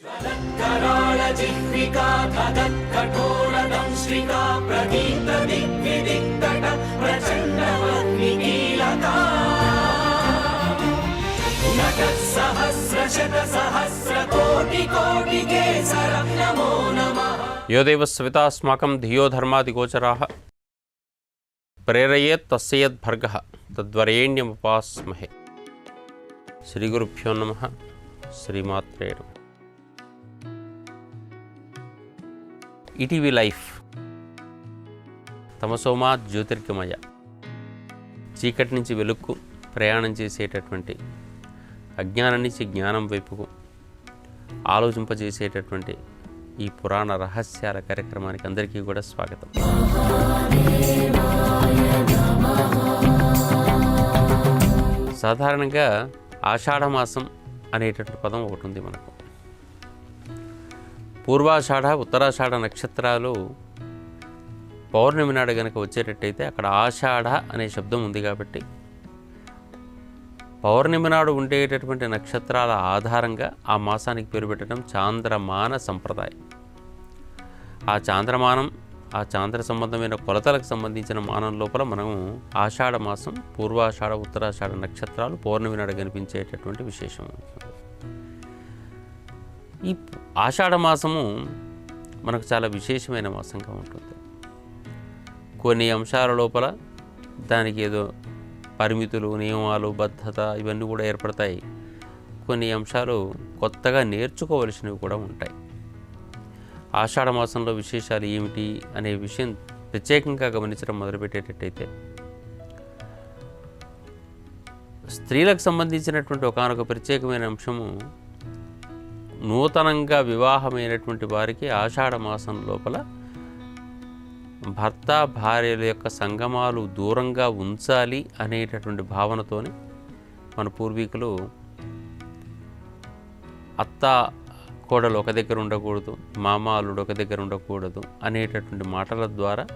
यो देव सवितास्माकं धियो धर्मादिगोचराः प्रेरयेत् तस्यद्भर्गः तद्वरेण्यमुपास्महे। श्रीगुरुभ्यो नमः। श्रीमात्रे नमः। ఈటీవీ లైఫ్ తమసోమా జ్యోతిర్గమయ, చీకటి నుంచి వెలుక్కు ప్రయాణం చేసేటటువంటి, అజ్ఞానం నుంచి జ్ఞానం వైపుకు ఆలోచింపజేసేటటువంటి ఈ పురాణ రహస్యాల కార్యక్రమానికి అందరికీ కూడా స్వాగతం. సాధారణంగా ఆషాఢమాసం అనేటటువంటి పదం ఒకటి ఉంది మనకు. పూర్వాషాఢ ఉత్తరాషాఢ నక్షత్రాలు పౌర్ణమి నాడు కనుక వచ్చేటట్టయితే అక్కడ ఆషాఢ అనే శబ్దం ఉంది కాబట్టి పౌర్ణమి నాడు ఉండేటటువంటి నక్షత్రాల ఆధారంగా ఆ మాసానికి పేరు పెట్టడం చాంద్రమాన సంప్రదాయం. ఆ చాంద్రమానం, ఆ చాంద్ర సంబంధమైన కొలతలకు సంబంధించిన మానం లోపల మనము ఆషాఢ మాసం, పూర్వాషాఢ ఉత్తరాషాఢ నక్షత్రాలు పౌర్ణమి నాడు కనిపించేటటువంటి విశేషం. ఈ ఆషాఢ మాసము మనకు చాలా విశేషమైన మాసంగా ఉంటుంది. కొన్ని అంశాల లోపల దానికి ఏదో పరిమితులు, నియమాలు, బద్ధత ఇవన్నీ కూడా ఏర్పడతాయి. కొన్ని అంశాలు కొత్తగా నేర్చుకోవలసినవి కూడా ఉంటాయి. ఆషాఢ మాసంలో విశేషాలు ఏమిటి అనే విషయం ప్రత్యేకంగా గమనించడం మొదలుపెట్టేటట్టయితే, స్త్రీలకు సంబంధించినటువంటి ఒకానొక ప్రత్యేకమైన అంశము, నూతనంగా వివాహమైనటువంటి వారికి ఆషాఢ మాసం లోపల భర్త భార్యల యొక్క సంగమాలు దూరంగా ఉంచాలి అనేటటువంటి భావనతోని మన పూర్వీకులు అత్త కోడలు ఒక దగ్గర ఉండకూడదు, మామ అల్లుడు ఒక దగ్గర ఉండకూడదు అనేటటువంటి మాటల ద్వారా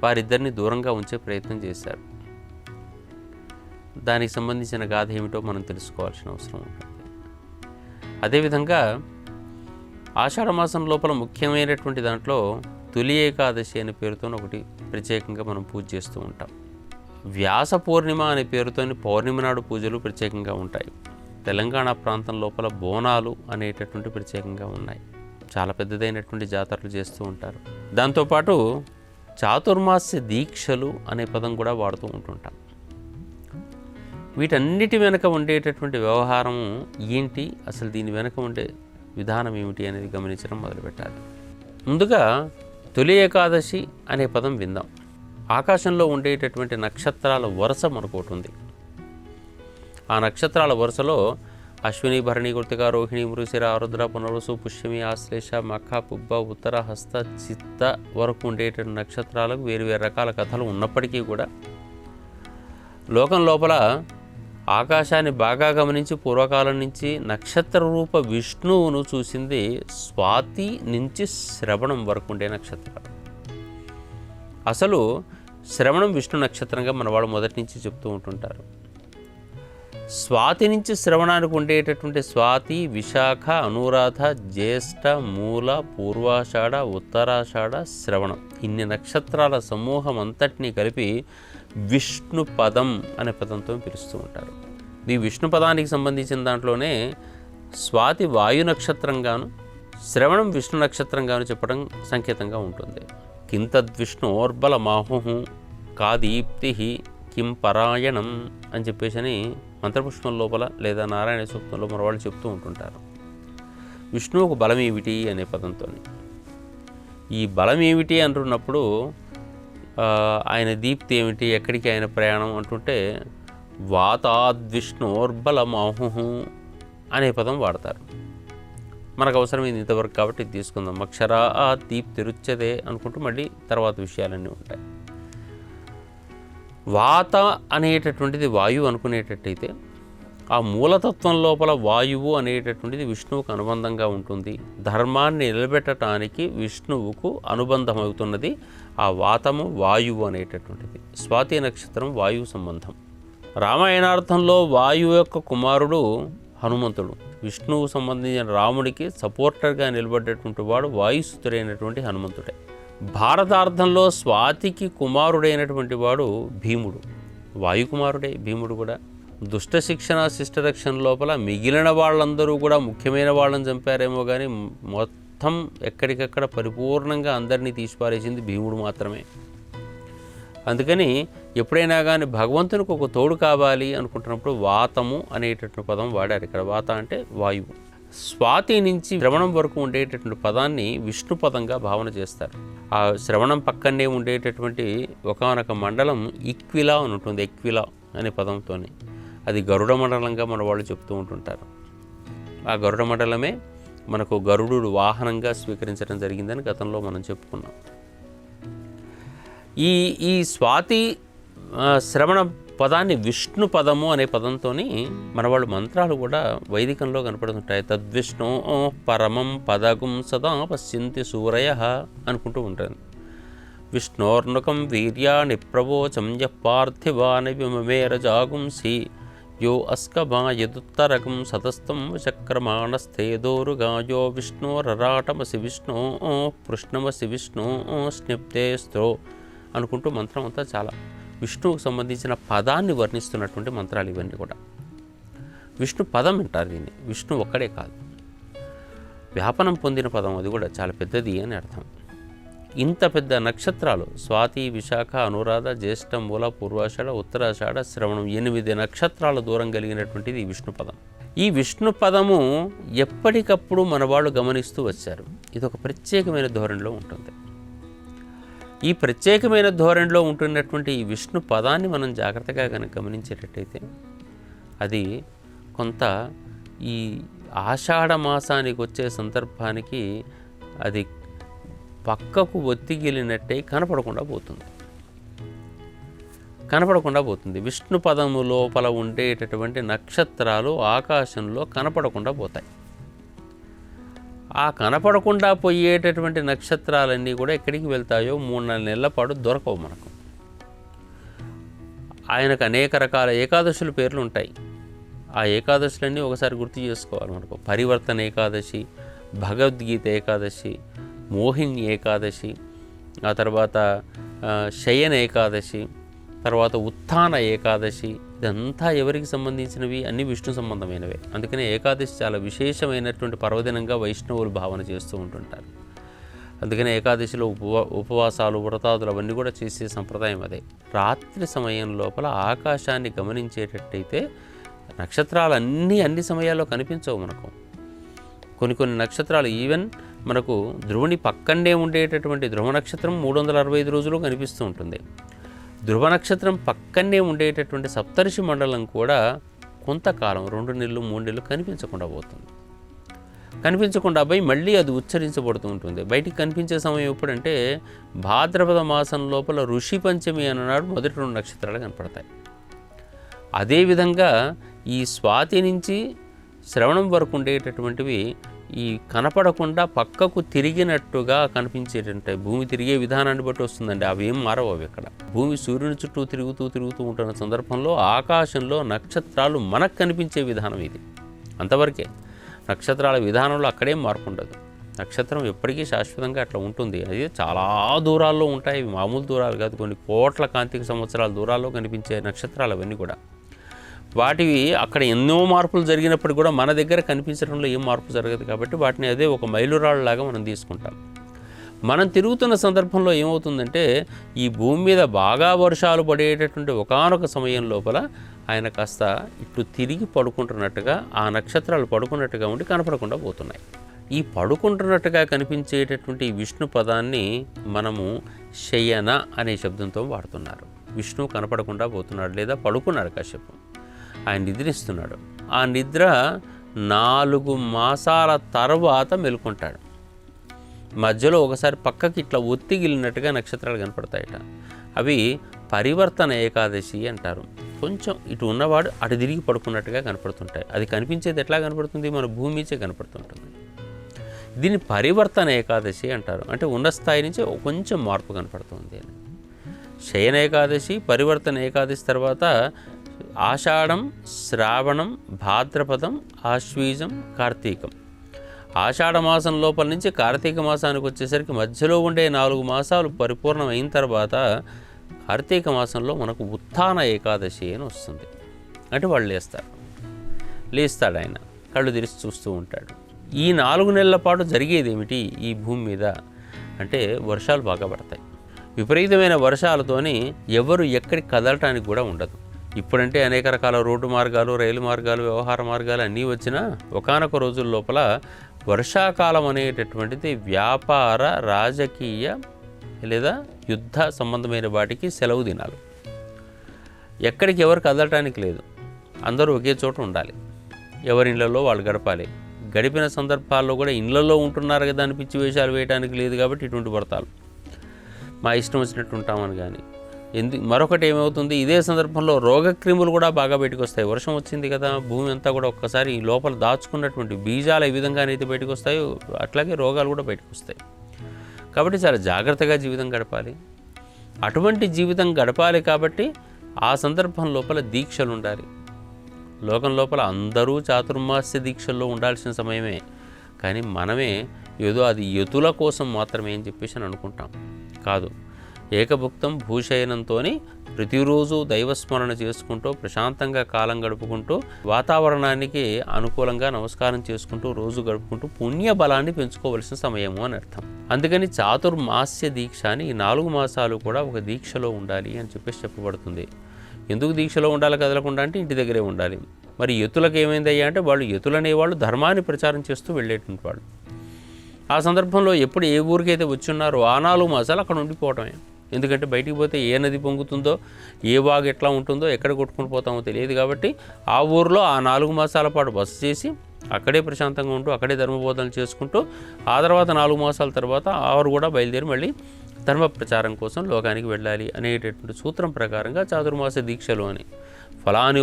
వారిద్దరిని దూరంగా ఉంచే ప్రయత్నం చేశారు. దానికి సంబంధించిన గాథ ఏమిటో మనం తెలుసుకోవాల్సిన అవసరం ఉంటుంది. అదేవిధంగా ఆషాఢ మాసం లోపల ముఖ్యమైనటువంటి దాంట్లో తొలి ఏకాదశి అనే పేరుతో ఒకటి ప్రత్యేకంగా మనం పూజ చేస్తూ ఉంటాం. వ్యాస పూర్ణిమ అనే పేరుతో పౌర్ణమి నాడు పూజలు ప్రత్యేకంగా ఉంటాయి. తెలంగాణ ప్రాంతం లోపల బోనాలు అనేటటువంటి ప్రత్యేకంగా ఉన్నాయి. చాలా పెద్దదైనటువంటి జాతరలు చేస్తూ ఉంటారు. దాంతోపాటు చాతుర్మాస్య దీక్షలు అనే పదం కూడా వాడుతూ ఉంటుంటాం. వీటన్నిటి వెనుక ఉండేటటువంటి వ్యవహారము ఏంటి, అసలు దీని వెనుక ఉండే విధానం ఏమిటి అనేది గమనించడం మొదలుపెట్టాలి. ముందుగా తొలి ఏకాదశి అనే పదం విందాం. ఆకాశంలో ఉండేటటువంటి నక్షత్రాల వరుస మనకోటి ఉంది. ఆ నక్షత్రాల వరుసలో అశ్విని, భరణి, కృతిక, రోహిణి, మృగశిర, ఆరుద్ర, పునర్వసు, పుష్యమి, ఆశ్లేష, మఖ, పుబ్బ, ఉత్తర, హస్త, చిత్త వరకు ఉండేటటువంటి నక్షత్రాలకు వేరు వేరు రకాల కథలు ఉన్నప్పటికీ కూడా లోకం లోపల ఆకాశాన్ని బాగా గమనించి పూర్వకాలం నుంచి నక్షత్ర రూప విష్ణువును చూసింది స్వాతి నుంచి శ్రవణం వరకు ఉండే నక్షత్రాలు. అసలు శ్రవణం విష్ణు నక్షత్రంగా మనవాడు మొదటి నుంచి చెప్తూ ఉంటుంటారు. స్వాతి నుంచి శ్రవణానికి ఉండేటటువంటి స్వాతి, విశాఖ, అనురాధ, జ్యేష్ఠ, మూల, పూర్వాషాఢ, ఉత్తరాషాఢ, శ్రవణం, ఇన్ని నక్షత్రాల సమూహం అంతటినీ కలిపి విష్ణు పదం అనే పదంతో పిలుస్తూ ఉంటారు. ఈ విష్ణు పదానికి సంబంధించిన దాంట్లోనే స్వాతి వాయు నక్షత్రంగాను, శ్రవణం విష్ణు నక్షత్రంగాను చెప్పడం సంకేతంగా ఉంటుంది. కింతద్విష్ణోర్బల మాహు కాదీప్తి కిం పరాయణం అని చెప్పేసి మంత్రపుష్పం లోపల లేదా నారాయణ సూక్తంలో మన వాళ్ళు చెప్తూ ఉంటుంటారు. విష్ణువుకు బలం ఏమిటి అనే పదంతో ఈ బలం ఏమిటి అంటున్నప్పుడు ఆయన దీప్తి ఏమిటి, ఎక్కడికి ఆయన ప్రయాణం అంటుంటే వాతాద్విష్ణోర్బలమాహు అనే పదం వాడతారు. మనకు అవసరమైంది ఇంతవరకు కాబట్టి ఇది తీసుకుందాం. అక్షరా ఆ దీప్తి రుచ్చదే అనుకుంటూ మళ్ళీ తర్వాత విషయాలన్నీ ఉంటాయి. వాత అనేటటువంటిది వాయువు అనుకునేటట్టయితే ఆ మూలతత్వం లోపల వాయువు అనేటటువంటిది విష్ణువుకు అనుబంధంగా ఉంటుంది. ధర్మాన్ని నిలబెట్టడానికి విష్ణువుకు అనుబంధమవుతున్నది ఆ వాతము, వాయువు అనేటటువంటిది. స్వాతి నక్షత్రం వాయువు సంబంధం. రామాయణార్థంలో వాయువు యొక్క కుమారుడు హనుమంతుడు. విష్ణువు సంబంధించిన రాముడికి సపోర్టర్గా నిలబడ్డటువంటి వాడు వాయుసుతుడైనటువంటి హనుమంతుడే. భారతార్థంలో స్వాతికి కుమారుడైనటువంటి వాడు భీముడు, వాయుకుమారుడే భీముడు కూడా. దుష్ట శిక్షణ శిష్టరక్షణ లోపల మిగిలిన వాళ్ళందరూ కూడా ముఖ్యమైన వాళ్ళని చంపారేమో కానీ మొత్తం ఎక్కడికక్కడ పరిపూర్ణంగా అందరినీ తీసిపారేసింది భీముడు మాత్రమే. అందుకని ఎప్పుడైనా కానీ భగవంతునికి ఒక తోడు కావాలి అనుకుంటున్నప్పుడు వాతము అనేటటువంటి పదం వాడారు ఇక్కడ. వాత అంటే వాయువు. స్వాతి నుంచి శ్రవణం వరకు ఉండేటటువంటి పదాన్ని విష్ణు పదంగా భావన చేస్తారు. ఆ శ్రవణం పక్కనే ఉండేటటువంటి ఒకానొక మండలం ఈక్విలా అని ఉంటుంది, ఎక్విలా అనే పదంతో. అది గరుడ మండలంగా మన వాళ్ళు చెప్తూ ఉంటుంటారు. ఆ గరుడ మండలమే మనకు గరుడు వాహనంగా స్వీకరించడం జరిగిందని గతంలో మనం చెప్పుకున్నాం. ఈ స్వాతి శ్రవణ పదాన్ని విష్ణు పదము అనే పదంతో మన వాళ్ళు మంత్రాలు కూడా వైదికంలో కనపడుతుంటాయి. తద్విష్ణు పరమం పదగుం సదా పశ్యంతి సూరయ అనుకుంటూ ఉంటుంది. విష్ణోర్నుకం వీర్యాని ప్రవోచం యః పార్థివాని విమమేర జాగుంసి యో అస్కమాయదుత్తరకం సతస్తం చక్రమాణస్థేదోరుగాయో విష్ణోరరాటమసి విష్ణు పృష్ణమసి విష్ణు స్నిప్తే స్త్రో అనుకుంటూ మంత్రం అంతా చాలా విష్ణువుకు సంబంధించిన పదాన్ని వర్ణిస్తున్నటువంటి మంత్రాలు ఇవన్నీ కూడా. విష్ణు పదం అంటారు దీన్ని. విష్ణు ఒక్కడే కాదు, వ్యాపనం పొందిన పదం, అది కూడా చాలా పెద్దది అని అర్థం. ఇంత పెద్ద నక్షత్రాలు స్వాతి, విశాఖ, అనురాధ, జ్యేష్ఠ, మూల, పూర్వాషాఢ, ఉత్తరాషాఢ, శ్రవణం 8 నక్షత్రాల దూరం కలిగినటువంటిది ఈ విష్ణు పదం. ఈ విష్ణు పదము ఎప్పటికప్పుడు మన వాళ్ళు గమనిస్తూ వచ్చారు. ఇది ఒక ప్రత్యేకమైన ధోరణిలో ఉంటుంది. ఈ ప్రత్యేకమైన ధోరణిలో ఉంటున్నటువంటి ఈ విష్ణు పదాన్ని మనం జాగ్రత్తగా కనుక గమనించేటట్టయితే అది కొంత ఈ ఆషాఢ మాసానికి వచ్చే సందర్భానికి అది పక్కకు ఒత్తిగిలినట్టే కనపడకుండా పోతుంది. విష్ణు పదము లోపల ఉండేటటువంటి నక్షత్రాలు ఆకాశంలో కనపడకుండా పోతాయి. ఆ కనపడకుండా పోయేటటువంటి నక్షత్రాలన్నీ కూడా ఎక్కడికి వెళ్తాయో 3-4 నెలల పాటు దొరకవు మనకు. ఆయనకు అనేక రకాల ఏకాదశుల పేర్లు ఉంటాయి. ఆ ఏకాదశులన్నీ ఒకసారి గుర్తు చేసుకోవాలి మనకు. పరివర్తన ఏకాదశి, భగవద్గీత ఏకాదశి, మోహిని ఏకాదశి, ఆ తర్వాత శయన ఏకాదశి, తర్వాత ఉత్థాన ఏకాదశి. ఇదంతా ఎవరికి సంబంధించినవి? అన్ని విష్ణు సంబంధమైనవే. అందుకనే ఏకాదశి చాలా విశేషమైనటువంటి పర్వదినంగా వైష్ణవులు భావన చేస్తూ ఉంటుంటారు. అందుకనే ఏకాదశిలో ఉపవాసాలు, వ్రతాదులు అవన్నీ కూడా చేసే సంప్రదాయం అదే. రాత్రి సమయం లోపల ఆకాశాన్ని గమనించేటట్టయితే నక్షత్రాలు అన్ని సమయాల్లో కనిపించవు మనకు. కొన్ని నక్షత్రాలు ఈవెన్ మనకు ధ్రువుని పక్కనే ఉండేటటువంటి ధ్రువ నక్షత్రం 365 రోజులు కనిపిస్తూ ఉంటుంది. ధ్రువ నక్షత్రం పక్కనే ఉండేటటువంటి సప్తర్షి మండలం కూడా కొంతకాలం 2 నెలలు 3 నెలలు కనిపించకుండా పోయి మళ్ళీ అది ఉచ్చరించబడుతూ ఉంటుంది. బయటికి కనిపించే సమయం ఎప్పుడంటే భాద్రపద మాసం లోపల ఋషి పంచమి అన్ననాడు మొదటి 2 నక్షత్రాలు కనపడతాయి. అదేవిధంగా ఈ స్వాతి నుంచి శ్రవణం వరకు ఉండేటటువంటివి ఈ కనపడకుండా పక్కకు తిరిగినట్టుగా కనిపించేటంటే భూమి తిరిగే విధానాన్ని బట్టి వస్తుందండి. అవి ఏం మారవు. అవి ఇక్కడ భూమి సూర్యుని చుట్టూ తిరుగుతూ ఉంటున్న సందర్భంలో ఆకాశంలో నక్షత్రాలు మనకు కనిపించే విధానం ఇది. అంతవరకే. నక్షత్రాల విధానంలో అక్కడేం మార్పు ఉండదు. నక్షత్రం ఎప్పటికీ శాశ్వతంగా అట్లా ఉంటుంది. అది చాలా దూరాల్లో ఉంటాయి. మామూలు దూరాలు కాదు, కొన్ని కోట్ల కాంతిక సంవత్సరాల దూరాల్లో కనిపించే నక్షత్రాలు అవన్నీ కూడా. వాటివి అక్కడ ఎన్నో మార్పులు జరిగినప్పుడు కూడా మన దగ్గర కనిపించడంలో ఏం మార్పు జరగదు. కాబట్టి వాటిని అదే ఒక మైలురాళ్ళలాగా మనం తీసుకుంటాం. మనం తిరుగుతున్న సందర్భంలో ఏమవుతుందంటే ఈ భూమి మీద బాగా వర్షాలు పడేటటువంటి ఒకానొక సమయం లోపల ఆయన కాస్త ఇట్లు తిరిగి పడుకుంటున్నట్టుగా, ఆ నక్షత్రాలు పడుకున్నట్టుగా ఉండి కనపడకుండా పోతున్నాయి. ఈ పడుకుంటున్నట్టుగా కనిపించేటటువంటి విష్ణు పదాన్ని మనము శయన అనే శబ్దంతో వాడుతున్నారు. విష్ణువు కనపడకుండా పోతున్నాడు, లేదా పడుకున్నాడు కాసేపు, ఆయన నిద్రిస్తున్నాడు. ఆ నిద్ర 4 మాసాల తర్వాత మెలుకుంటాడు. మధ్యలో ఒకసారి పక్కకి ఇట్లా ఒత్తిగిలినట్టుగా నక్షత్రాలు కనపడతాయట. అవి పరివర్తన ఏకాదశి అంటారు. కొంచెం ఇటు ఉన్నవాడు అటు తిరిగి పడుకున్నట్టుగా కనపడుతుంటాయి. అది కనిపించేది ఎట్లా కనపడుతుంది? మన భూమిచే కనపడుతుంటుంది. దీన్ని పరివర్తన ఏకాదశి అంటారు. అంటే ఉన్న స్థాయి నుంచి కొంచెం మార్పు కనపడుతుంది అని. శయన ఏకాదశి, పరివర్తన ఏకాదశి తర్వాత ఆషాఢం, శ్రావణం, భాద్రపదం, ఆశ్వీజం, కార్తీకం. ఆషాఢ మాసం లోపల నుంచి కార్తీక మాసానికి వచ్చేసరికి మధ్యలో ఉండే 4 మాసాలు పరిపూర్ణం అయిన తర్వాత కార్తీక మాసంలో మనకు ఉత్థాన ఏకాదశి అని వస్తుంది. అంటే వాళ్ళు లేస్తాడు ఆయన, కళ్ళు తెరిచి చూస్తూ ఉంటాడు. ఈ 4 నెలల పాటు జరిగేది ఏమిటి ఈ భూమి మీద అంటే వర్షాలు బాగా పడతాయి. విపరీతమైన వర్షాలతోని ఎవరు ఎక్కడికి కదలటానికి కూడా ఉండదు. ఇప్పుడంటే అనేక రకాల రోడ్డు మార్గాలు, రైలు మార్గాలు, వ్యవహార మార్గాలు అన్నీ వచ్చినా ఒకానొక రోజుల లోపల వర్షాకాలం అనేటటువంటిది వ్యాపార, రాజకీయ లేదా యుద్ధ సంబంధమైన వాటికి సెలవు దినాలు. ఎక్కడికి ఎవరు కదలటానికి లేదు, అందరూ ఒకే చోట ఉండాలి, ఎవరి ఇళ్లలో వాళ్ళు గడపాలి. గడిపిన సందర్భాల్లో కూడా ఇళ్లలో ఉంటున్నారు కదా అని పిచ్చి వేషాలు వేయడానికి లేదు కాబట్టి ఇటువంటి వ్రతాలు మా ఇష్టం వచ్చినట్టు ఉంటామని. కానీ మరొకటి ఏమవుతుంది, ఇదే సందర్భంలో రోగక్రిములు కూడా బాగా బయటకు వస్తాయి. వర్షం వచ్చింది కదా, భూమి అంతా కూడా ఒక్కసారి ఈ లోపల దాచుకున్నటువంటి బీజాలు ఏ విధంగానైతే బయటకు వస్తాయో అట్లాగే రోగాలు కూడా బయటకు వస్తాయి. కాబట్టి చాలా జాగ్రత్తగా జీవితం గడపాలి. అటువంటి జీవితం గడపాలి కాబట్టి ఆ సందర్భం లోపల దీక్షలు ఉండాలి. లోకం లోపల అందరూ చాతుర్మాస్య దీక్షల్లో ఉండాల్సిన సమయమే. కానీ మనమే ఏదో అది యతుల కోసం మాత్రమే అని చెప్పేసి అని అనుకుంటాం. కాదు, ఏకభుక్తం భూషయనంతో ప్రతిరోజు దైవస్మరణ చేసుకుంటూ ప్రశాంతంగా కాలం గడుపుకుంటూ వాతావరణానికి అనుకూలంగా నమస్కారం చేసుకుంటూ రోజు గడుపుకుంటూ పుణ్య బలాన్ని పెంచుకోవలసిన సమయము అని అర్థం. అందుకని చాతుర్మాస్య దీక్ష అని ఈ 4 మాసాలు కూడా ఒక దీక్షలో ఉండాలి అని చెప్పేసి చెప్పబడుతుంది. ఎందుకు దీక్షలో ఉండాలి కదలకుండా అంటే ఇంటి దగ్గరే ఉండాలి. మరి యతులకు ఏమైందయ్యా అంటే వాళ్ళు యతులనేవాళ్ళు ధర్మాన్ని ప్రచారం చేస్తూ వెళ్ళేటువంటి వాళ్ళు. ఆ సందర్భంలో ఎప్పుడు ఏ ఊరికైతే వచ్చున్నారో ఆ 4 మాసాలు అక్కడ ఉండిపోవటమే. ఎందుకంటే బయటికి పోతే ఏ నది పొంగుతుందో, ఏ వాగు ఎట్లా ఉంటుందో, ఎక్కడ కొట్టుకుని పోతామో తెలియదు. కాబట్టి ఆ ఊరిలో ఆ 4 మాసాల పాటు బస చేసి అక్కడే ప్రశాంతంగా ఉంటూ అక్కడే ధర్మబోధనలు చేసుకుంటూ ఆ తర్వాత 4 మాసాల తర్వాత ఆరు కూడా బయలుదేరి మళ్ళీ ధర్మ ప్రచారం కోసం లోకానికి వెళ్ళాలి అనేటటువంటి సూత్రం ప్రకారంగా చాతుర్మాస దీక్షలు అని. ఫలాని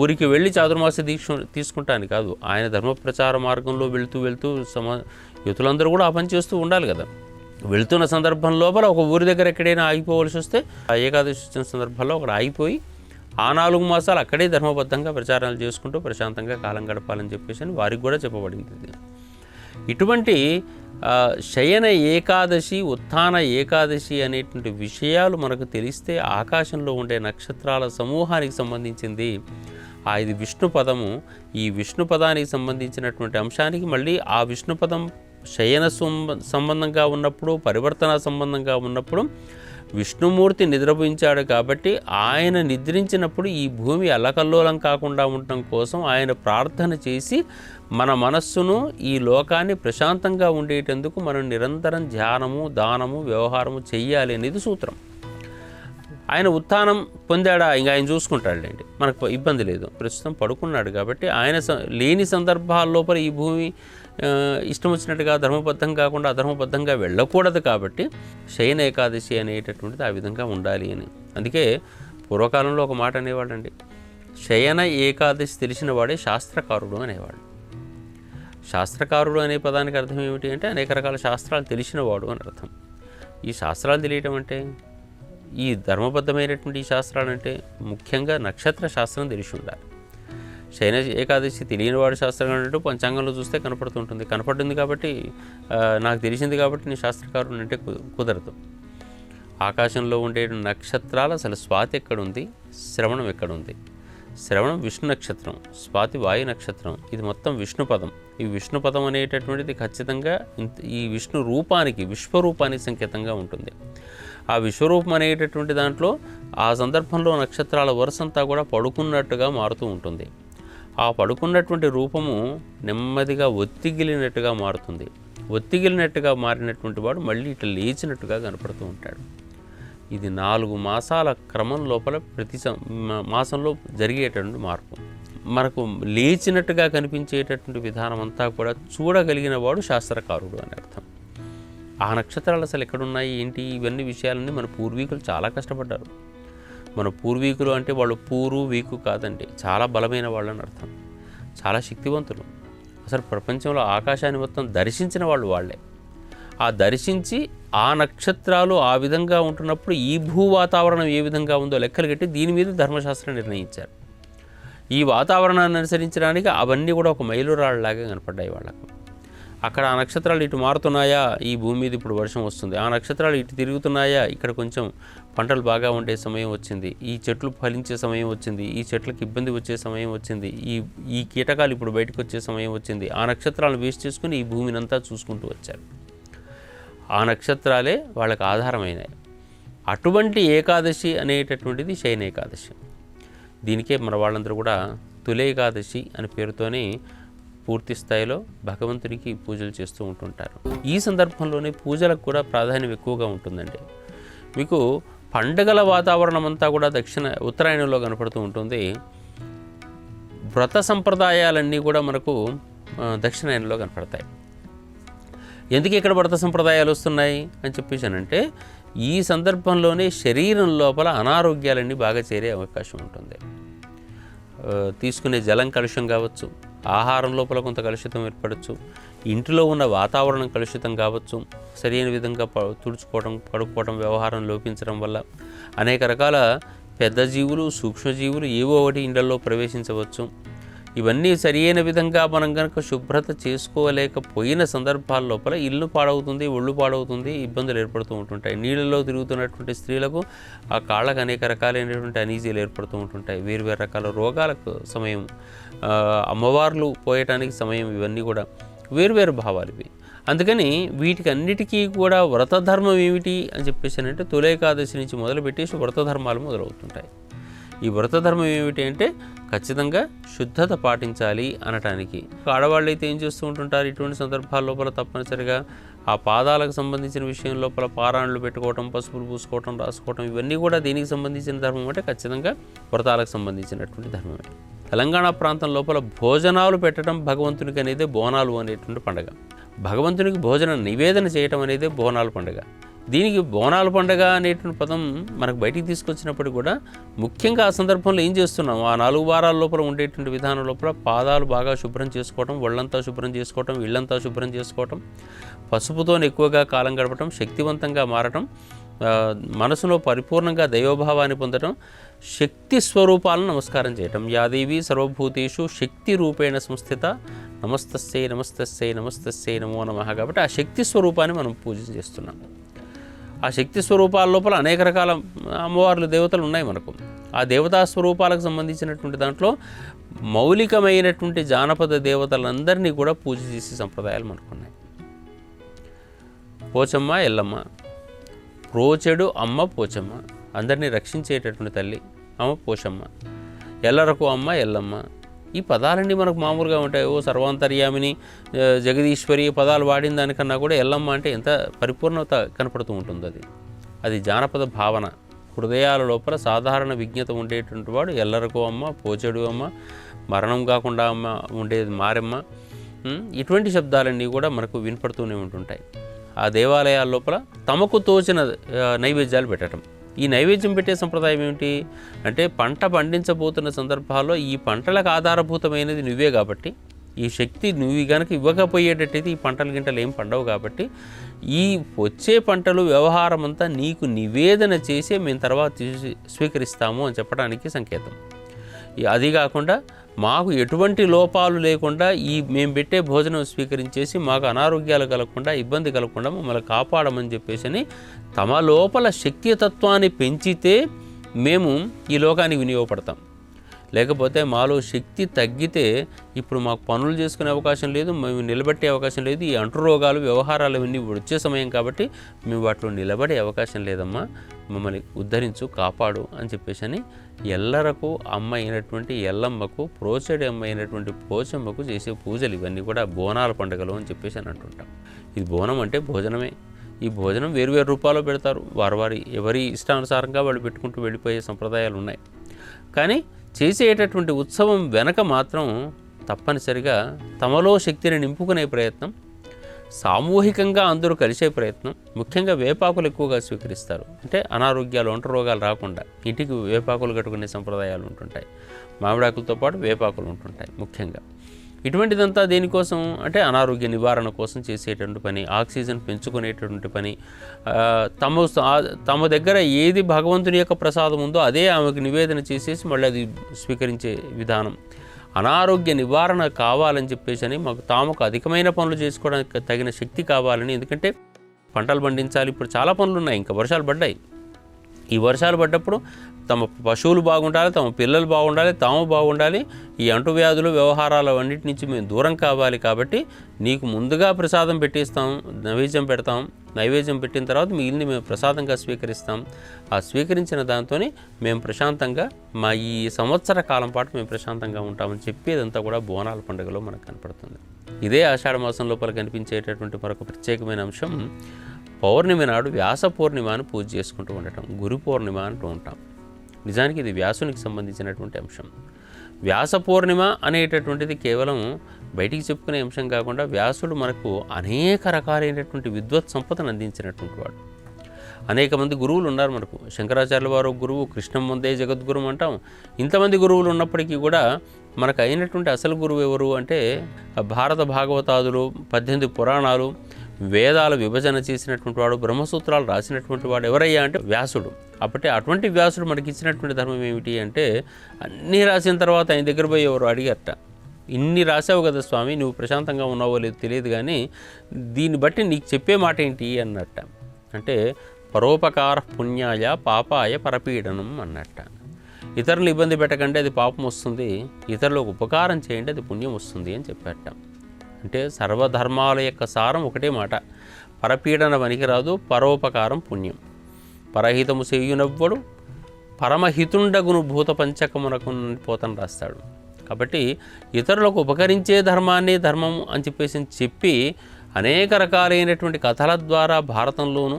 ఊరికి వెళ్ళి చాతుర్మాస దీక్ష తీసుకుంటాను కాదు, ఆయన ధర్మ ప్రచార మార్గంలో వెళుతూ యుతులందరూ కూడా ఆ పని చేస్తూ ఉండాలి కదా. వెళుతున్న సందర్భం లోపల ఒక ఊరి దగ్గర ఎక్కడైనా ఆగిపోవలసి వస్తే ఆ ఏకాదశి వచ్చిన సందర్భంలో అక్కడ ఆగిపోయి ఆ 4 మాసాలు అక్కడే ధర్మబద్ధంగా ప్రచారాలు చేసుకుంటూ ప్రశాంతంగా కాలం గడపాలని చెప్పేసి అని వారికి కూడా చెప్పబడింది. ఇటువంటి శయన ఏకాదశి, ఉత్థాన ఏకాదశి అనేటువంటి విషయాలు మనకు తెలిస్తే ఆకాశంలో ఉండే నక్షత్రాల సమూహానికి సంబంధించింది ఇది విష్ణు పదము. ఈ విష్ణు పదానికి సంబంధించినటువంటి అంశానికి మళ్ళీ ఆ విష్ణు పదం శయన సంబంధంగా ఉన్నప్పుడు, పరివర్తన సంబంధంగా ఉన్నప్పుడు విష్ణుమూర్తి నిద్రపోయించాడు కాబట్టి ఆయన నిద్రించినప్పుడు ఈ భూమి అల్లకల్లోలం కాకుండా ఉండటం కోసం ఆయన ప్రార్థన చేసి మన మనస్సును, ఈ లోకాన్ని ప్రశాంతంగా ఉండేటందుకు మనం నిరంతరం ధ్యానము, దానము, వ్యవహారము చెయ్యాలి అనేది సూత్రం. ఆయన ఉత్థానం పొందాడా ఇంకా ఆయన చూసుకుంటాడులేండి, మనకు ఇబ్బంది లేదు. ప్రస్తుతం పడుకున్నాడు కాబట్టి ఆయన లేని సందర్భాల లోపల ఈ భూమి ఇష్టం వచ్చినట్టుగా ధర్మబద్ధం కాకుండా అధర్మబద్ధంగా వెళ్ళకూడదు. కాబట్టి శయన ఏకాదశి అనేటటువంటిది ఆ విధంగా ఉండాలి అని. అందుకే పూర్వకాలంలో ఒక మాట అనేవాళ్ళండి, శయన ఏకాదశి తెలిసిన వాడే శాస్త్రకారుడు అనేవాడు. శాస్త్రకారుడు అనే పదానికి అర్థం ఏమిటి అంటే అనేక రకాల శాస్త్రాలు తెలిసినవాడు అని అర్థం. ఈ శాస్త్రాలు తెలియటం అంటే, ఈ ధర్మబద్ధమైనటువంటి ఈ శాస్త్రాలు అంటే ముఖ్యంగా నక్షత్ర శాస్త్రం తెలిసి ఉండాలి. శయన ఏకాదశి తెలియనివాడు శాస్త్రం అంటే పంచాంగంలో చూస్తే కనపడుతుంది కాబట్టి నాకు తెలిసింది కాబట్టి నేను శాస్త్రకారుడు అంటే కుదరదు. ఆకాశంలో ఉండే నక్షత్రాలు అసలు స్వాతి ఎక్కడుంది, శ్రవణం ఎక్కడుంది. శ్రవణం విష్ణు నక్షత్రం, స్వాతి వాయు నక్షత్రం. ఇది మొత్తం విష్ణు పదం. ఈ విష్ణు పదం అనేటటువంటిది ఖచ్చితంగా ఈ విష్ణు రూపానికి, విశ్వరూపానికి సంకేతంగా ఉంటుంది. ఆ విశ్వరూపం అనేటటువంటి దాంట్లో ఆ సందర్భంలో నక్షత్రాల వరుసంతా కూడా పడుకున్నట్టుగా మారుతూ ఉంటుంది. ఆ పడుకున్నటువంటి రూపము నెమ్మదిగా ఒత్తిగిలినట్టుగా మారుతుంది. ఒత్తిగిలినట్టుగా మారినటువంటి వాడు మళ్ళీ ఇట్లా లేచినట్టుగా కనపడుతూ ఉంటాడు. ఇది 4 మాసాల క్రమం లోపల ప్రతి మాసంలో జరిగేటటువంటి మార్పు. మనకు లేచినట్టుగా కనిపించేటటువంటి విధానం అంతా కూడా చూడగలిగిన వాడు శాస్త్రకారుడు అని అర్థం. ఆ నక్షత్రాలు అసలు ఎక్కడున్నాయి ఏంటి, ఇవన్నీ విషయాలన్నీ మన పూర్వీకులు చాలా కష్టపడ్డారు. మన పూర్వీకులు అంటే వాళ్ళు పూరు వీకు కాదండి, చాలా బలమైన వాళ్ళు అని అర్థం. చాలా శక్తివంతులు. అసలు ప్రపంచంలో ఆకాశాన్ని మొత్తం దర్శించిన వాళ్ళే. ఆ దర్శించి ఆ నక్షత్రాలు ఆ విధంగా ఉంటున్నప్పుడు ఈ భూ వాతావరణం ఏ విధంగా ఉందో లెక్కలు కట్టి దీని మీద ధర్మశాస్త్రం నిర్ణయించారు. ఈ వాతావరణాన్ని అనుసరించడానికి అవన్నీ కూడా ఒక మైలురాళ్ళలాగా కనపడ్డాయి వాళ్ళకు. అక్కడ ఆ నక్షత్రాలు ఇటు మారుతున్నాయా, ఈ భూమి మీద ఇప్పుడు వర్షం వస్తుంది, ఆ నక్షత్రాలు ఇటు తిరుగుతున్నాయా, ఇక్కడ కొంచెం పంటలు బాగా ఉండే సమయం వచ్చింది, ఈ చెట్లు ఫలించే సమయం వచ్చింది, ఈ చెట్లకు ఇబ్బంది వచ్చే సమయం వచ్చింది, ఈ కీటకాలు ఇప్పుడు బయటకు వచ్చే సమయం వచ్చింది. ఆ నక్షత్రాలను బేస్ చేసుకుని ఈ భూమిని అంతా చూసుకుంటూ వచ్చారు. ఆ నక్షత్రాలే వాళ్ళకి ఆధారమైనాయి. అటువంటి ఏకాదశి అనేటటువంటిది శయన ఏకాదశి. దీనికే మన వాళ్ళందరూ కూడా తుల ఏకాదశి అనే పేరుతోనే పూర్తి స్థాయిలో భగవంతునికి పూజలు చేస్తూ ఉంటుంటారు. ఈ సందర్భంలోనే పూజలకు కూడా ప్రాధాన్యం ఎక్కువగా ఉంటుందండి. మీకు పండగల వాతావరణం అంతా కూడా ఉత్తరాయణంలో కనపడుతూ ఉంటుంది. వ్రత సంప్రదాయాలన్నీ కూడా మనకు దక్షిణాయనంలో కనపడతాయి. ఎందుకు ఇక్కడ వ్రత సంప్రదాయాలు వస్తున్నాయి అని చెప్పేసానంటే, ఈ సందర్భంలోనే శరీరం లోపల అనారోగ్యాలన్నీ బాగా చేరే అవకాశం ఉంటుంది. తీసుకునే జలం కలుషితం కావచ్చు, ఆహారం లోపల కొంత కలుషితం ఏర్పడవచ్చు, ఇంటిలో ఉన్న వాతావరణం కలుషితం కావచ్చు, సరైన విధంగా తుడుచుకోవడం, కడుక్కోవడం, వ్యవహారం లోపించడం వల్ల అనేక రకాల పెద్ద జీవులు, సూక్ష్మజీవులు ఏవో ఒకటి ఇండ్లలో ప్రవేశించవచ్చు. ఇవన్నీ సరియైన విధంగా మనం కనుక శుభ్రత చేసుకోలేకపోయిన సందర్భాల లోపల ఇల్లు పాడవుతుంది, ఒళ్ళు పాడవుతుంది, ఇబ్బందులు ఏర్పడుతూ ఉంటుంటాయి. నీళ్ళలో తిరుగుతున్నటువంటి స్త్రీలకు ఆ కాళ్ళకు అనేక రకాలైనటువంటి అనీజీలు ఏర్పడుతూ ఉంటుంటాయి. వేరు వేరు రకాల రోగాలకు సమయం, అమ్మవార్లు పోయటానికి సమయం, ఇవన్నీ కూడా వేరువేరు భావాలు ఇవి. అందుకని వీటికి అన్నిటికీ కూడా వ్రతధర్మం ఏమిటి అని చెప్పేసానంటే, తుల ఏకాదశి నుంచి మొదలుపెట్టేసి వ్రతధర్మాలు మొదలవుతుంటాయి. ఈ వ్రతధర్మం ఏమిటి అంటే ఖచ్చితంగా శుద్ధత పాటించాలి అనటానికి. ఆడవాళ్ళు అయితే ఏం చేస్తూ ఉంటుంటారు, ఇటువంటి సందర్భాల లోపల తప్పనిసరిగా ఆ పాదాలకు సంబంధించిన విషయం లోపల పారాణులు పెట్టుకోవటం, పసుపులు పూసుకోవటం, రాసుకోవటం, ఇవన్నీ కూడా దీనికి సంబంధించిన ధర్మం అంటే ఖచ్చితంగా వ్రతాలకు సంబంధించినటువంటి ధర్మమే. తెలంగాణ ప్రాంతం లోపల భోజనాలు పెట్టడం భగవంతునికి అనేది బోనాలు అనేటువంటి పండుగ. భగవంతునికి భోజన నివేదన చేయటం అనేది బోనాలు పండుగ. దీనికి బోనాల పండుగ అనేటువంటి పదం మనకు బయటికి తీసుకొచ్చినప్పుడు కూడా ముఖ్యంగా ఆ సందర్భంలో ఏం చేస్తున్నాం, ఆ 4 వారాల లోపల ఉండేటువంటి విధానం లోపల పాదాలు బాగా శుభ్రం చేసుకోవటం, ఒళ్ళంతా శుభ్రం చేసుకోవటం, ఇళ్ళంతా శుభ్రం చేసుకోవటం, పసుపుతో ఎక్కువగా కాలం గడపటం, శక్తివంతంగా మారటం, మనసులో పరిపూర్ణంగా దైవభావాన్ని పొందటం, శక్తి స్వరూపాలను నమస్కారం చేయటం. యాదేవి సర్వభూతేషు శక్తి రూపేణ సంస్థిత నమస్తస్యై నమస్తస్యై నమస్తస్యై నమో నమః. కాబట్టి ఆ శక్తి స్వరూపాన్ని మనం పూజ చేస్తున్నాం. ఆ శక్తి స్వరూపాల లోపల అనేక రకాల అమ్మవార్లు, దేవతలు ఉన్నాయి మనకు. ఆ దేవతా స్వరూపాలకు సంబంధించినటువంటి దాంట్లో మౌలికమైనటువంటి జానపద దేవతలందరినీ కూడా పూజ చేసే సంప్రదాయాలు మనకున్నాయి. పోచమ్మ, ఎల్లమ్మ, ప్రోచెడు అమ్మ పోచమ్మ, అందరినీ రక్షించేటటువంటి తల్లి అమ్మ పోచమ్మ, ఎల్లరకు అమ్మ ఎల్లమ్మ. ఈ పదాలన్నీ మనకు మామూలుగా ఉంటాయి. ఓ సర్వాంతర్యామిని, జగదీశ్వరి పదాలు వాడిన దానికన్నా కూడా ఎల్లమ్మ అంటే ఎంత పరిపూర్ణత కనపడుతూ ఉంటుంది. అది జానపద భావన. హృదయాల లోపల సాధారణ విజ్ఞత ఉండేటువంటి వాడు ఎల్లరకు అమ్మ, పోచెడు అమ్మ, మరణం కాకుండా అమ్మ ఉండేది మారెమ్మ. ఇటువంటి శబ్దాలన్నీ కూడా మనకు వినపడుతూనే ఉంటుంటాయి. ఆ దేవాలయాల లోపల తమకు తోచిన నైవేద్యాలు పెట్టడం. ఈ నైవేద్యం పెట్టే సంప్రదాయం ఏమిటి అంటే, పంట పండించబోతున్న సందర్భాల్లో ఈ పంటలకు ఆధారభూతమైనది నువ్వే కాబట్టి, ఈ శక్తి నువ్వు కనుక ఇవ్వకపోయేటట్టయితే ఈ పంటలు గింటలు ఏం పండవు కాబట్టి, ఈ వచ్చే పంటలు వ్యవహారం అంతా నీకు నివేదన చేసే మేము తర్వాత స్వీకరిస్తాము అని చెప్పడానికి సంకేతం. అది కాకుండా మాకు ఎటువంటి లోపాలు లేకుండా మేము పెట్టే భోజనం స్వీకరించేసి మాకు అనారోగ్యాలు కలగకుండా, ఇబ్బంది కలగకుండా మమ్మల్ని కాపాడమని చెప్పేసి తమ లోపల శక్తితత్వాన్ని పెంచితే మేము ఈ లోకానికి వినియోగపడతాం. లేకపోతే మాలో శక్తి తగ్గితే ఇప్పుడు మాకు పనులు చేసుకునే అవకాశం లేదు, మేము నిలబెట్టే అవకాశం లేదు. ఈ అంటు రోగాలు, వ్యవహారాలు ఇవన్నీ వచ్చే సమయం కాబట్టి మేము వాటిలో నిలబడే అవకాశం లేదమ్మా, మమ్మల్ని ఉద్ధరించు, కాపాడు అని చెప్పేసి ఎల్లరకు అమ్మ అయినటువంటి ఎల్లమ్మకు, ప్రోచెడి అమ్మ అయినటువంటి పోచమ్మకు చేసే పూజలు ఇవన్నీ కూడా బోనాల పండుగలు అని చెప్పేసి అని అంటుంటాం. ఇది బోనం అంటే భోజనమే. ఈ భోజనం వేరువేరు రూపాల్లో పెడతారు. ఎవరి ఇష్టానుసారంగా వాళ్ళు పెట్టుకుంటూ వెళ్ళిపోయే సంప్రదాయాలు ఉన్నాయి. కానీ చేసేటటువంటి ఉత్సవం వెనక మాత్రం తప్పనిసరిగా తమలో శక్తిని నింపుకునే ప్రయత్నం, సామూహికంగా అందరూ కలిసే ప్రయత్నం. ముఖ్యంగా వేపాకులు ఎక్కువగా స్వీకరిస్తారు. అంటే అనారోగ్యాలు, ఒంట రోగాలు రాకుండా ఇంటికి వేపాకులు కట్టుకునే సంప్రదాయాలు ఉంటుంటాయి. మామిడాకులతో పాటు వేపాకులు ఉంటుంటాయి ముఖ్యంగా. ఇటువంటిదంతా దేనికోసం అంటే అనారోగ్య నివారణ కోసం చేసేటువంటి పని, ఆక్సిజన్ పెంచుకునేటువంటి పని. తమ దగ్గర ఏది భగవంతుని యొక్క ప్రసాదం ఉందో అదే ఆమెకు నివేదన చేసేసి మళ్ళీ అది స్వీకరించే విధానం. అనారోగ్య నివారణ కావాలని చెప్పేసి అని తాముకు అధికమైన పనులు చేసుకోవడానికి తగిన శక్తి కావాలని. ఎందుకంటే పంటలు పండించాలి, ఇప్పుడు చాలా పనులు ఉన్నాయి, ఇంకా వర్షాలు పడ్డాయి. ఈ వర్షాలు పడ్డప్పుడు తమ పశువులు బాగుండాలి, తమ పిల్లలు బాగుండాలి, తాము బాగుండాలి. ఈ అంటువ్యాధులు వ్యవహారాలు అన్నిటి నుంచి మేము దూరం కావాలి. కాబట్టి నీకు ముందుగా ప్రసాదం పెట్టిస్తాం, నైవేద్యం పెడతాం. నైవేద్యం పెట్టిన తర్వాత మిగిలింది మేము ప్రసాదంగా స్వీకరిస్తాం. ఆ స్వీకరించిన దాంతోనే మేము ప్రశాంతంగా మా ఈ సంవత్సర కాలం పాటు మేము ప్రశాంతంగా ఉంటామని చెప్పేదంతా కూడా బోనాల పండుగలో మనకు కనపడుతుంది. ఇదే ఆషాఢ మాసం లోపల కనిపించేటటువంటి మరొక ప్రత్యేకమైన అంశం, పౌర్ణమి నాడు వ్యాస పూర్ణిమ అని పూజ చేసుకుంటూ ఉండటం, గురు పూర్ణిమ అంటూ ఉంటాం. నిజానికి ఇది వ్యాసునికి సంబంధించినటువంటి అంశం. వ్యాస పూర్ణిమ అనేటటువంటిది కేవలం బయటికి చెప్పుకునే అంశం కాకుండా వ్యాసుడు మనకు అనేక రకాలైనటువంటి విద్వత్ సంపదను అందించినటువంటి వాడు. అనేక మంది గురువులు ఉన్నారు మనకు. శంకరాచార్యుల వారు గురువు, కృష్ణం వందే జగద్గురు అంటాం. ఇంతమంది గురువులు ఉన్నప్పటికీ కూడా మనకు అయినటువంటి అసలు గురువు ఎవరు అంటే భారత భాగవతాదులు, 18 పురాణాలు, వేదాల విభజన చేసినటువంటి వాడు, బ్రహ్మసూత్రాలు రాసినటువంటి వాడు ఎవరయ్యా అంటే వ్యాసుడు. అప్పటి అటువంటి వ్యాసుడు మనకి ఇచ్చినటువంటి ధర్మం ఏమిటి అంటే అన్నీ రాసిన తర్వాత ఆయన దగ్గర పోయి ఎవరు అడిగట, ఇన్ని రాసావు కదా స్వామి, నువ్వు ప్రశాంతంగా ఉన్నావో లేదో తెలియదు, కానీ దీన్ని బట్టి నీకు చెప్పే మాట ఏంటి అన్నట్ట. అంటే పరోపకార పుణ్యాయ పాపాయ పరపీడనం అన్నట్ట. ఇతరులు ఇబ్బంది పెట్టకండి, అది పాపం వస్తుంది. ఇతరులకు ఉపకారం చేయండి, అది పుణ్యం వస్తుంది అని చెప్పాట. అంటే సర్వధర్మాల యొక్క సారం ఒకటే మాట, పరపీడన పనికిరాదు, పరోపకారం పుణ్యం. పరహితము చేయునవ్వడు పరమహితుండగును భూత పంచకమునకు పోతని రాస్తాడు. కాబట్టి ఇతరులకు ఉపకరించే ధర్మాన్ని ధర్మం అని చెప్పి అనేక రకాలైనటువంటి కథల ద్వారా భారతంలోనూ,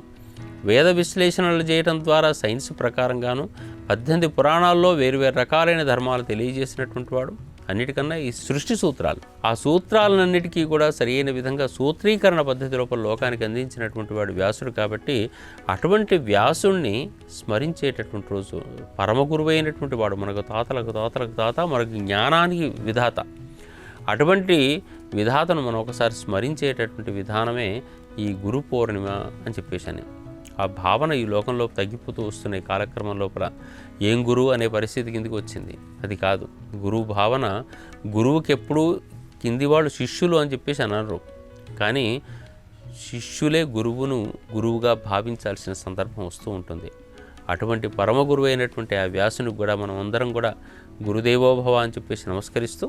వేద విశ్లేషణలు చేయడం ద్వారా సైన్స్ ప్రకారంగాను, 18 పురాణాల్లో వేరువేరు రకాలైన ధర్మాలు తెలియజేసినటువంటి వాడు. అన్నిటికన్నా ఈ సృష్టి సూత్రాలు, ఆ సూత్రాలన్నిటికీ కూడా సరైన విధంగా సూత్రీకరణ పద్ధతి లోపల లోకానికి అందించినటువంటి వాడు వ్యాసుడు. కాబట్టి అటువంటి వ్యాసుణ్ణి స్మరించేటటువంటి రోజు, పరమ గురువు అయినటువంటి వాడు, మనకు తాతలకు తాత, మనకు జ్ఞానానికి విధాత. అటువంటి విధాతను మనం ఒకసారి స్మరించేటటువంటి విధానమే ఈ గురు పూర్ణిమ అని చెప్పేసి. ఆ భావన ఈ లోకంలో తగ్గిపోతూ వస్తున్న ఈ కాలక్రమం లోపల ఏం గురువు అనే పరిస్థితి కిందికి వచ్చింది. అది కాదు గురువు భావన. గురువుకి ఎప్పుడూ కింది వాళ్ళు శిష్యులు అని చెప్పేసి అనరు, కానీ శిష్యులే గురువుగా భావించాల్సిన సందర్భం వస్తూ ఉంటుంది. అటువంటి పరమ గురువు అయినటువంటి ఆ వ్యాసునికి కూడా మనం అందరం కూడా గురుదేవోభవ అని చెప్పేసి నమస్కరిస్తూ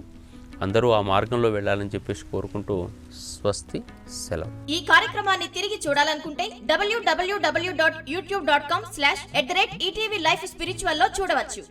అందరూ ఆ మార్గంలో వెళ్ళాలని చెప్పేసి కోరుకుంటూ స్వస్తి, సెలవు. ఈ కార్యక్రమాన్ని తిరిగి చూడాలనుకుంటే www.youtube.com/@ETV Life Spiritual లో చూడవచ్చు.